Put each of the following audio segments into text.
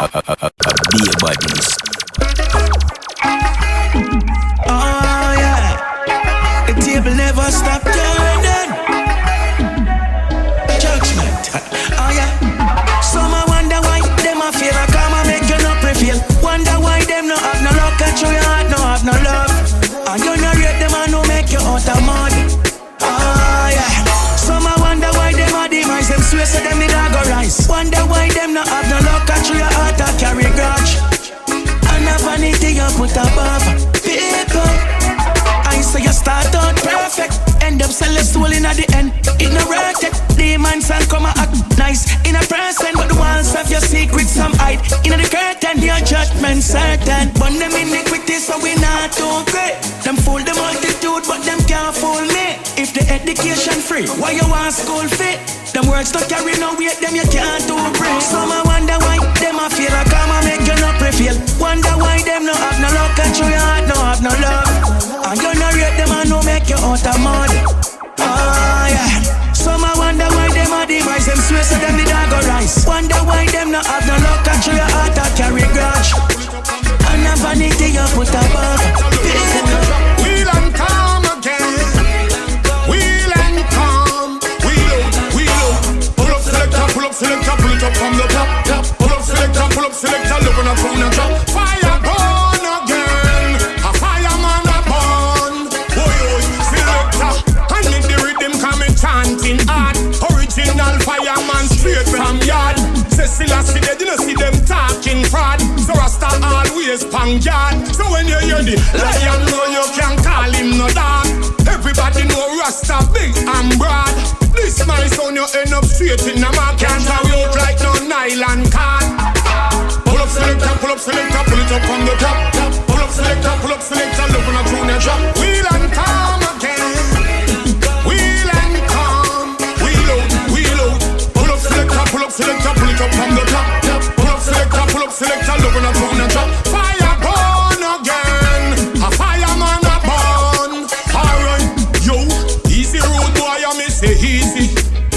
Be a badness. Oh yeah, the table never stop turning. Judgment. Oh yeah. Some I wonder why them a feel like I'm a make you not prevail. Wonder why them no have no luck and show your heart no have no love. And you no rate them and no make you out of mud. Oh yeah. Some I wonder why them a demise. Them swear so them need a go rise. Wonder why them no have no luck and show your heart and carry grudge. And a vanity you put above people. I say you start out perfect, end up selling soul in at the end. Ignorant, demons and come and act nice in a person, but the walls of your secrets some hide. In the curtain, your judgment certain. But them iniquity, so we not too great. Them fool the multitude, but them can't fool me. If the education free, why you want school fit? Them words don't carry no weight, them you can't do break. Some I wonder why them a feel like I'm a make you not prevail. Wonder why them no have no luck and show your heart no have no love. And you no rate them and no make you out of mud. Oh yeah. Some I wonder why them a demise. Them swear so them the dog go rise. Wonder why them no have no luck and show your heart and carry grudge. And a vanity you put above people. Wheel and calm again. Wheel and calm. Wheel out. Pull up selector, pull up selector, pull it up from the top. Pull up selector, look on a phone and drop. Fire burn again. A fireman a burn. Oi, selector. And make the rhythm come in chanting hard. Original fireman straight from yard. Say Selassie dead, you know see them talking fraud. So Rasta always pang yard. So when you hear the lion know you can call him no dog. Everybody know Rasta big and broad. This my son you end up straight in the mark. Can't carry out like no nylon card. Pull up selector, pull it up from the top. Pull up selector, look on a tune and drop. Wheel and calm again. Wheel and calm. Wheel out. Pull up selector, pull it up from the top. Pull up selector, look on a tune and drop. Fire burn again. A fireman a burn. Alright, yo, easy road boy, I me say easy.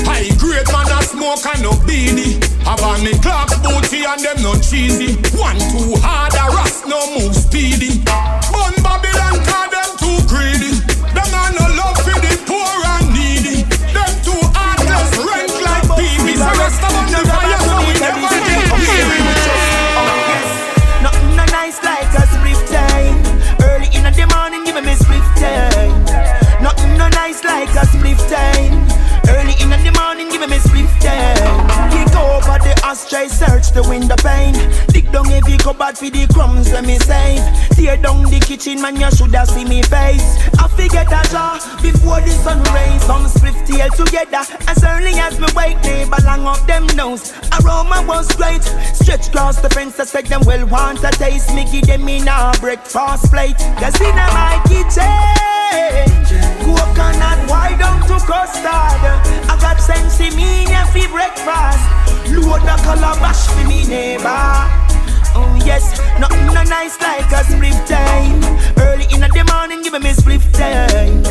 High grade man a smoke and no beanie. Have on me clock booty and them no cheesy. One too hard a rust no move speedy. Bun Babylon cause them too greedy. Them a no love for the poor and needy. Them too heartless rent like babies. The rest of them never fire so we never get weary. Nothing no nice like a spliff time. Early in the morning give me spliff time. Nothing no nice like a spliff time. Early in the morning give me spliff time. Kick over the ashtray, search the window pane. Dig down heavy cupboard for the crumbs let me save. Tear down the kitchen man you shoulda see me face. I forget a jar before the sun rays. Some spliff tail together as early as me wake. Neighbor long up them nose. Aroma was great. Stretch across the fence I said them well want a taste. Me give them in a breakfast plate. Cause in my kitchen coconut wide down to custard. I got sense in me for breakfast. Load the calabash for me neighbor. Oh yes, nothing no nice like a spliff time. Early in the morning give me spliff time.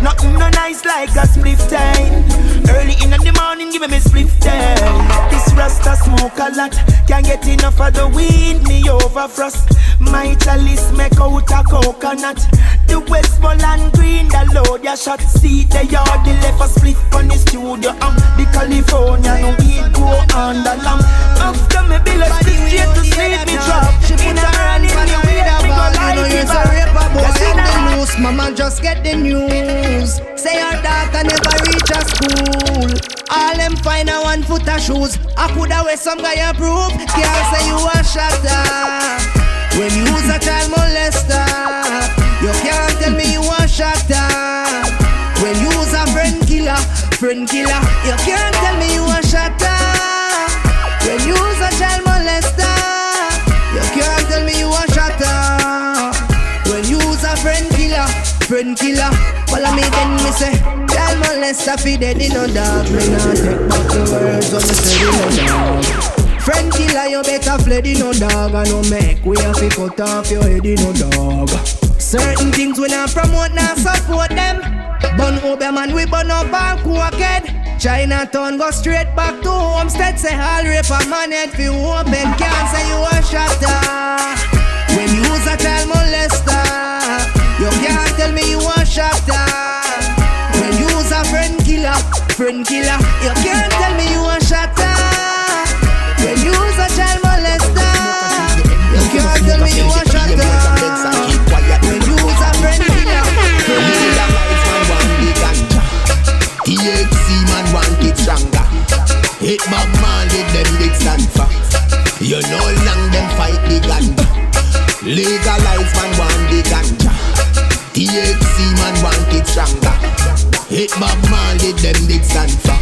Nothing no nice like a spliff time. Early in the morning give me spliff time. This Rasta smoke a lot, can't get enough of the weed, me over frost. My chalice make out a coconut. The Westmoreland green, the load ya shot. See the yard, the left a spliff on the studio. The California, no weed go on the lamp. After me bill a stick straight to sleep, me drop. In a run in the weed, me go like it back. Mama just get the news. Say your daughter never reach a school. All them find a 1 foot of shoes. I coulda wear some guy approve. Can't say you a shatter. When you's a child molester, you can't tell me you a shatter. When you's a friend killer, you can't tell me you a shatter. When you's a child molester, you can't tell me you a shatter. When you's a friend killer, follow me then me say, child molester fi dead in no dog. Me not take back the words when me say in no dog. Friend killer, you better fled in no dog. And no make we have to cut off your head in no dog. Certain things we not promote, not support them. Bun over man, we burn up and crooked. Chinatown go straight back to Homestead. Say all rape a man head fi open. Can't say you friend killer. You can't tell me you a shatter when you's a child molester. You can't tell me you a shatter when you's a friend killer. Legalize man want the ganja. THC man want it stronger. Hit Bob Marley them big stand for. You know long them fight the ganja. Legalize man want the ganja. THC man want it stronger. Hit Bob Marley them big stand for.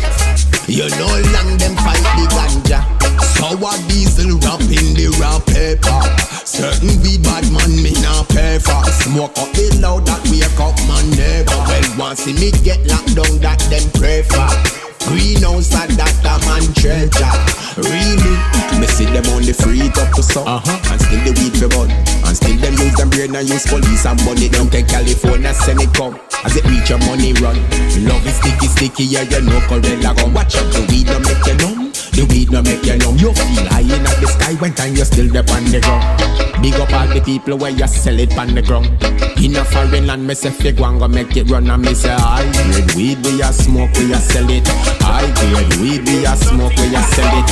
You know long them fight the ganja. Sour diesel wrap in the raw paper. Certain weed bad man me nah pay for. Smoke up the loud that wake up my neighbor. Well once see me get locked down that them pray for. Greenhouse and that a man treasure. Really, me see them only free it up to some. And still the weed for bud. And still them use them brain and use police and money. Don't take California send it come. As it reach your money run. Love is sticky, yeah you know Corella gun. Watch out, the weed no make you numb. The weed no make you numb. You feel high in the sky when time you still there on the ground. Big up all the people where you sell it on the ground. In a foreign land, me say fig one go make it run. And me say high grade weed we a smoke, we a sell it. High grade weed we a smoke, we a sell it.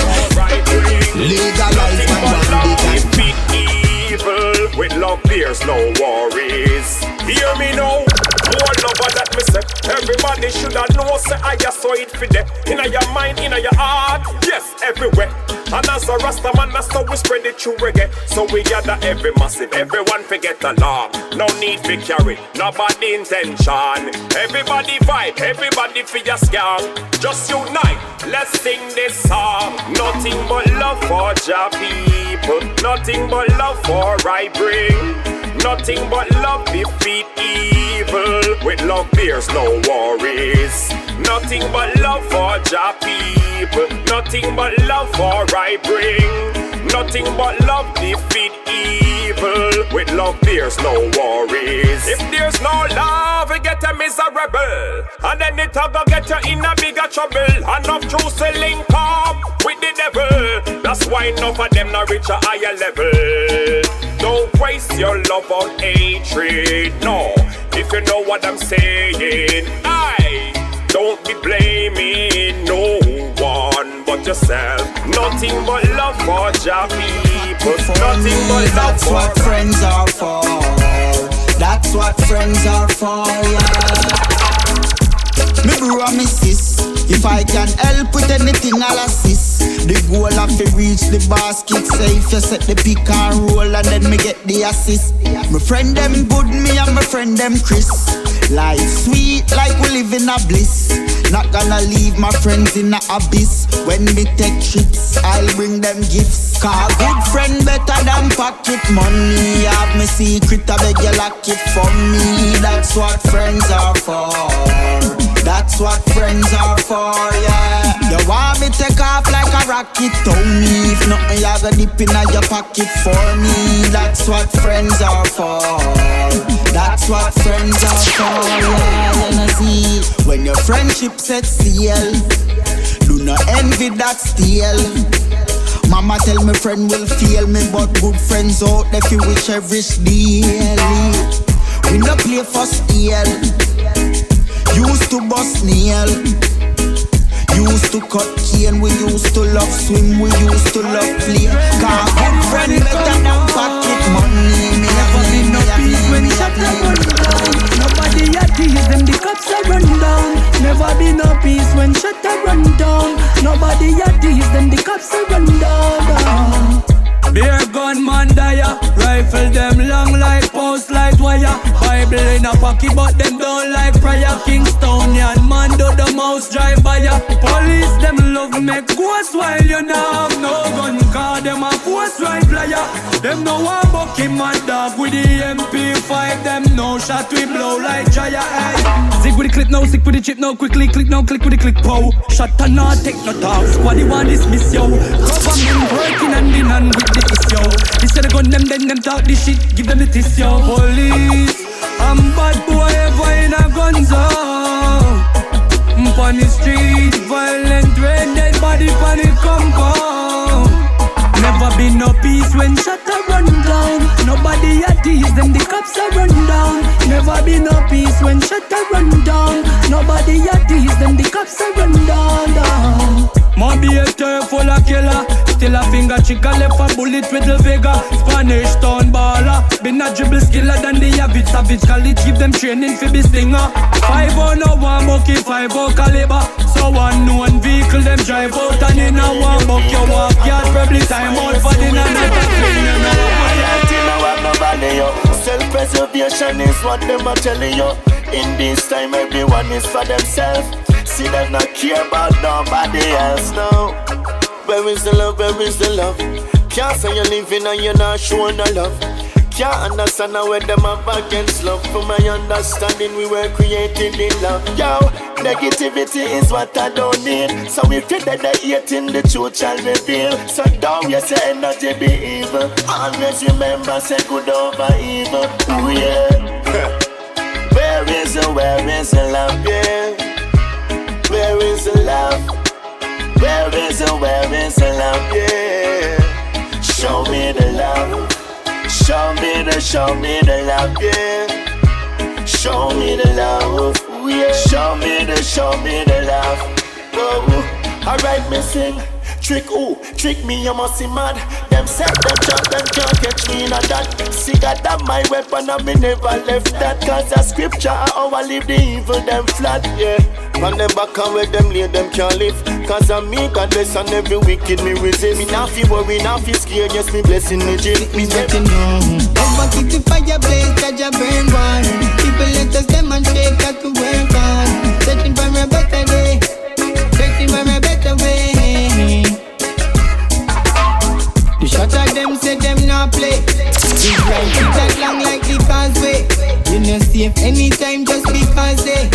Legalize man one big defeat evil with love, there's no worries. Hear me now. More love that me say. Everybody shoulda know say I just saw it for them. Inna your mind, inna your heart, yes, everywhere. And as a Rasta man, that's how we spread it through reggae. So we gather every massive, everyone forget along. No need for carry, nobody intention. Everybody vibe, everybody for your scam. Just unite, let's sing this song. Nothing but love for Jah people. Nothing but love for I bring. Nothing but love defeat evil. With love there's no worries. Nothing but love for Jah people. Nothing but love for I bring. Nothing but love defeat evil. With love there's no worries. If there's no love, you get a miserable. And then it go get you in a bigger trouble. Enough truth to link up with the devil. That's why enough of them not reach a higher level. Don't waste your love on hatred, no. If you know what I'm saying, don't be blaming no one but yourself. Nothing but love for Jah people. Nothing but love that's for what friends are for. That's what friends are for, yeah. Me bro and me sis, if I can help with anything I'll assist. The goal of to reach the basket. Say if you set the pick and roll and then me get the assist. My friend them good, me and my friend them Chris. Life sweet like we live in a bliss. Not gonna leave my friends in a abyss. When me take trips, I'll bring them gifts. Cause good friend better than pocket money. Have me secret, I beg you lock it for me. That's what friends are for. That's what friends are for, yeah. You want me take off like a rocket, tell me. If nothing, you go dip in your pocket for me. That's what friends are for. That's what friends are for, yeah. You know, see, when your friendship sets seal, do not envy that steal. Mama tell me friend will feel me, but good friends out there fi wish every daily. We no play for steal. Used to bust nail. Used to cut cane. We used to love swim. We used to love play. Cause good friend better than pocket money. Me never be no peace when shut up run down. Nobody at these them the cops are run down. Never be no peace when shut up run down. Nobody at these them the cops are run down. Beer gun man dire. Rifle them long like post light wire. Bible in a pocket but them don't like prayer. Kingstonian man do the mouse drive by ya. Police them love make ghost while you know have no gun. Cause them a force right player. Them no one buck him and dog with the MP5. Them no shot we blow like Jaya. Zig with the clip now, sick with the chip now. Quickly click now, click with the click pow. Shot and not take no talk. Squad you want dismiss yo. Government working hand in hand with the issue. Instead of gun them then them talk this shit. Give them the tissue. Police, I'm bad boy ever in a Gunz Out. On the street, violent rain, dead body panic compound. Never been no peace when shut up. run down. Nobody a tease them, the cops a run down. Never be no peace when shut a run down. Nobody a tease them, the cops a run down. Man be a full of killer. Still a finger chica left a bullet with the vigor. Spanish town baller. Been a dribble skiller than the average savage. College give them training for be stinger. 501 bucky, 50 caliber. So one known vehicle them drive out and in a one buck you walk yard. Probably time out for dinner night and clean you know. Nobody, yo. Self-preservation is what them are telling you. In this time everyone is for themselves. See them not care about nobody else now. Where is the love, where is the love? Can't say you're living and you're not showing no love. Can't understand how when them up against love. From my understanding we were created in love. Yo, negativity is what I don't need. So if you're dead at 18 the truth shall reveal. So don't you say energy be evil. Always remember say good over evil. Ooh yeah. Where is the love, yeah? Where is the love? Where is the love, yeah? Show me the love. Show me the love, yeah. Show me the love, yeah. Show me the love. Oh, alright, me sing. Trick me, you must see mad. Them set them jump, them can't catch me in a that. See God that my weapon and me never left that. Cause the scripture how I leave the evil them flat, yeah. On them back and where them lay them can't live. Cause I'm me God bless and every wicked me resist. Me not feel worry, not feel scared, yes me blessing me drip. Me what you know. Over keep the fire blaze, Ganja burn one. People let us demonstrate that to work on. Searching for a better day. Searching for a better way. The shot of them say them not play. This life is that long like the causeway. You know safe anytime just because they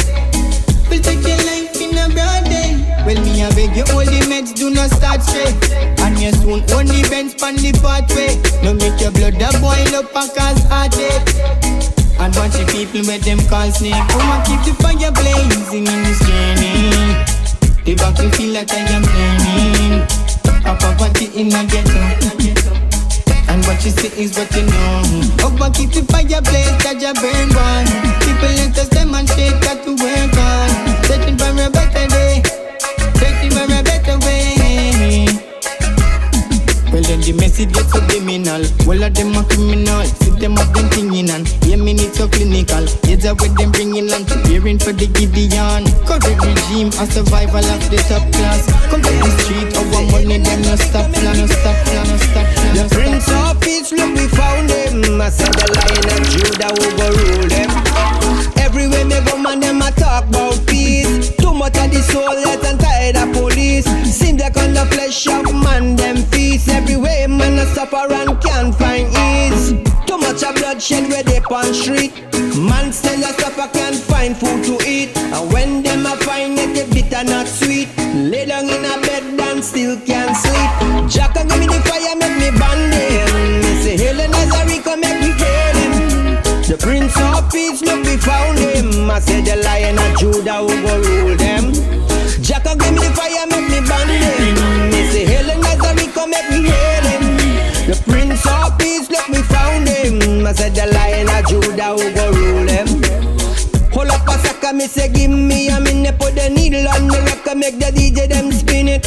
will take your life in a broad day. Well me I beg you all the meds do not start straight. And you soon own the bench pan the pathway. No make your blood a boil up and cause heartache. And watch the people with them call snake. Come and keep the fire blazing in this journey. The back will feel like I am burning. Papa party in a ghetto. And what you see is what you know. Over keep the fire blaze, Ganja burn one. People let us demonstrate that to work on. Searching for a better day. Searching for a better way. Well then the message gets subliminal. All of them are criminal. Sit them up them thinking and yeah me need so clinical. Heads up with them bringing land. Preparing for the Gideon. Correct regime, a survival of the top class. Come to the street, our money them no stop plan, no stop plan, no stop plan. The Prince of Peace, look we found him. I said the Lion of Judah overrule them. Everywhere me go man them a talk about peace. Too much of the soul let and tired of police. Seems like on the flesh of man them feast. Everywhere man a suffer and can't find ease. Too much of bloodshed where they on street. Man still a suffer can't find food to eat. And when them a find it, the bitter not sweet. Lay down in a bed and still can't sleep. Jack give me the fire, make me band him. Me say hail and Nazarico, make me hail him. The Prince of Peace, look we found him. I said the Lion of Judah who go rule them. Jack give me the fire, make me band him. Me say hail and Nazarico, make me hail him. The Prince of Peace, look we found him. I said the Lion of Judah who go rule them. Hold up a second, me say give me a minute. Put the needle on the record, make the DJ them spin it.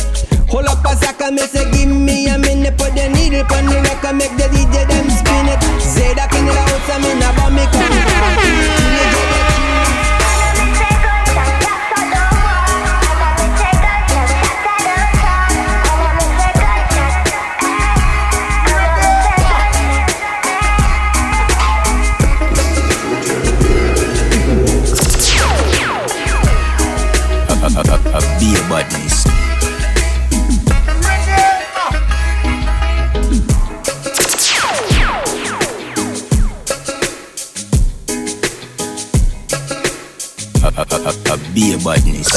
Hold up a second, me say give me a minute. Put the needle on the record, make the DJ them spin it. Zadok in the house, I'm in a bomb, me come. Be a badness. Be a badness.